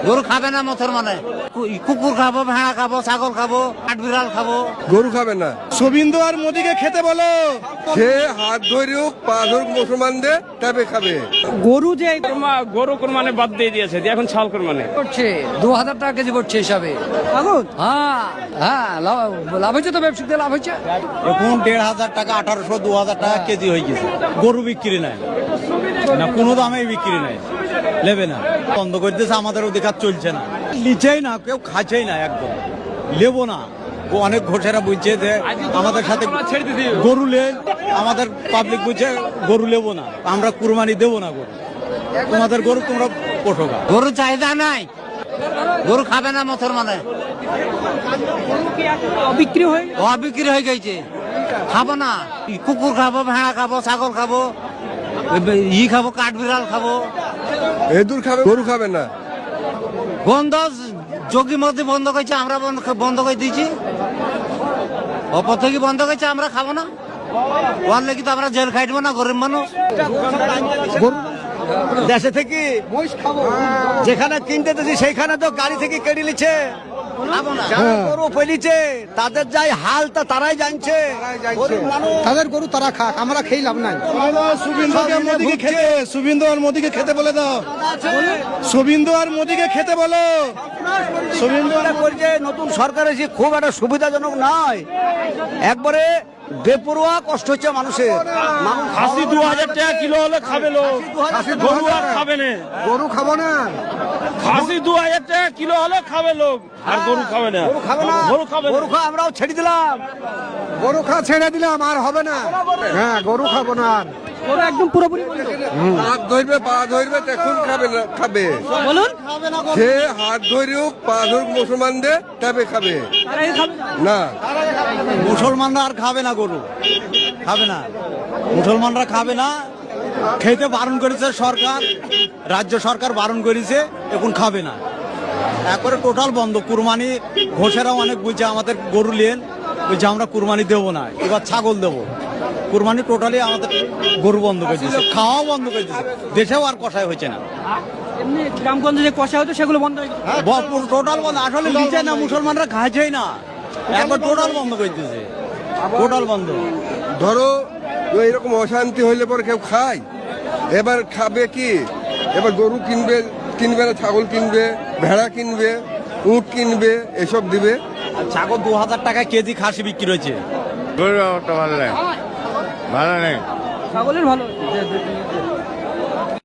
গরু খাবে না মথর মানে কুকুর খাবো, ভেড়া খাবো, ছাগল খাবো, কাঠবিড়াল খাবো। গরু খাবে না। শুভেন্দু আর মোদীকে খেতে বলো। সে হাত ধরুক পা ধরুক মুসলমানদের তবে খাবে। গরু যে গরু কোরবানি বাদ দিয়ে দিয়েছে, এখন ছাল কোরবানি করছে 2000 টাকা কেজি করছে হিসাবে। হ্যাঁ হ্যাঁ, লাভ হয়েছে তো, ব্যবসায়ীদের লাভ হয়েছে। এখন 1500 টাকা, 1800, 2000 টাকা কেজি হয়ে গেছে। গরু বিক্রি নাই না, কোনো দামে বিক্রি নাই, নেবে না, বন্ধ করে দিয়েছে। আমাদের অধিকার চলছে না, লিচেই না, কেউ খাচ্ছেই না, একদম লেবো না। অনেক ঘোষেরা বুঝছে যে আমাদের সাথে গরু লেন, আমাদের পাবলিক বুঝছে গরু লেবো না, আমরা কুরবানি দেবো না গরু। তোমাদের গরু তোমরা পোষো। গরু চাহিদা নাই, গরু খাবে না মথর মানে বিক্রি হয়ে বিক্রি হয়ে গেছে। খাবো না, কুকুর খাবো, ভেড়া খাবো, ছাগল খাবো, খাবো, কাঠবিড়াল খাবো। এদুর খাবে, গরু খাবে না। বন্ধ, যোগী মোদী বন্ধ করেছে, আমরা বন্ধ করে দিয়েছি। অপর থেকে বন্ধ করেছে, আমরা খাবো না। ওর লেগে তো আমরা জেল খাইবো না, গরিব মানুষ। দেশে থেকে যেখানে কিনতে দিচ্ছি সেইখানে তো গাড়ি থেকে কেটে নিচ্ছে। যারা গরু ফেলিছে তাদের যাই হাল তা তারাই জানছে। তাদের গরু তারা খাক, আমরা খেয়ে লাভ নাই। শুভেন্দু আর মোদীকে খেতে বলে দাও। শুভেন্দু আর মোদীকে খেতে বলো। শুভেন্দু বলছে নতুন সরকার এসে খুব একটা সুবিধাজনক নয়, একবারে বেপরোয়া কষ্ট হচ্ছে মানুষের। খাসি 2000 টাকা কিলো হলে খাবে লোক, গরু আর খাবে না। গরু খাবো না, খাসি 2000 টাকা কিলো হলে খাবে লোক, আর গরু খাবে না। গরু খাবে না, গরু খাবে না। গরু খা আমরাও ছেড়ে দিলাম, গরু খা ছেড়ে দিলাম, আর হবে না। হ্যাঁ, গরু খাবো না আর। গরু একদম পুরোপুরি হাত ধরবে পা ধরবে তখন খাবে না, খাবে। বলুন। সে হাত ধরুক পা ধরুক মুসলমানদের তবে খাবে না। মুসলমানরা আর খাবে না, গরু খাবে না, মুসলমানরা খাবে না। খেতে বারণ করেছে সরকার, রাজ্য সরকার বারণ করেছে, এখন খাবে না, একবারে টোটাল বন্ধ। কুরবানি ঘোষেরাও অনেক বলছে আমাদের গরু লেন, বলছে আমরা কুরবানি দেবো না, এবার ছাগল দেবো। কুরবানি টোটালি আমাদের গরু বন্ধ করে দিয়েছে, খাওয়াও বন্ধ করে দিয়েছে, দেশেও আর কষাই হয়েছে না। এমনি গ্রামগঞ্জে যে কষা হতো সেগুলো বন্ধ হয়ে গেছে। টোটাল বন্ধ, আসলে নিচে না, মুসলমানরা খাইছেই না, একবার টোটাল বন্ধ করে দিয়েছে, টোটাল বন্ধ। ধরো এইরকম অশান্তি হইলে পরে কেউ খায়, এবার খাবে কি? এবার গরু কিনবে, কিনবে না, ছাগল কিনবে, ভেড়া কিনবে, উট কিনবে, এসব দিবে। ছাগল 2000 টাকা কেজি খাসি বিক্রি হয়েছে। গরু ভালো নেই, ভালো নেই। ছাগলের ভালো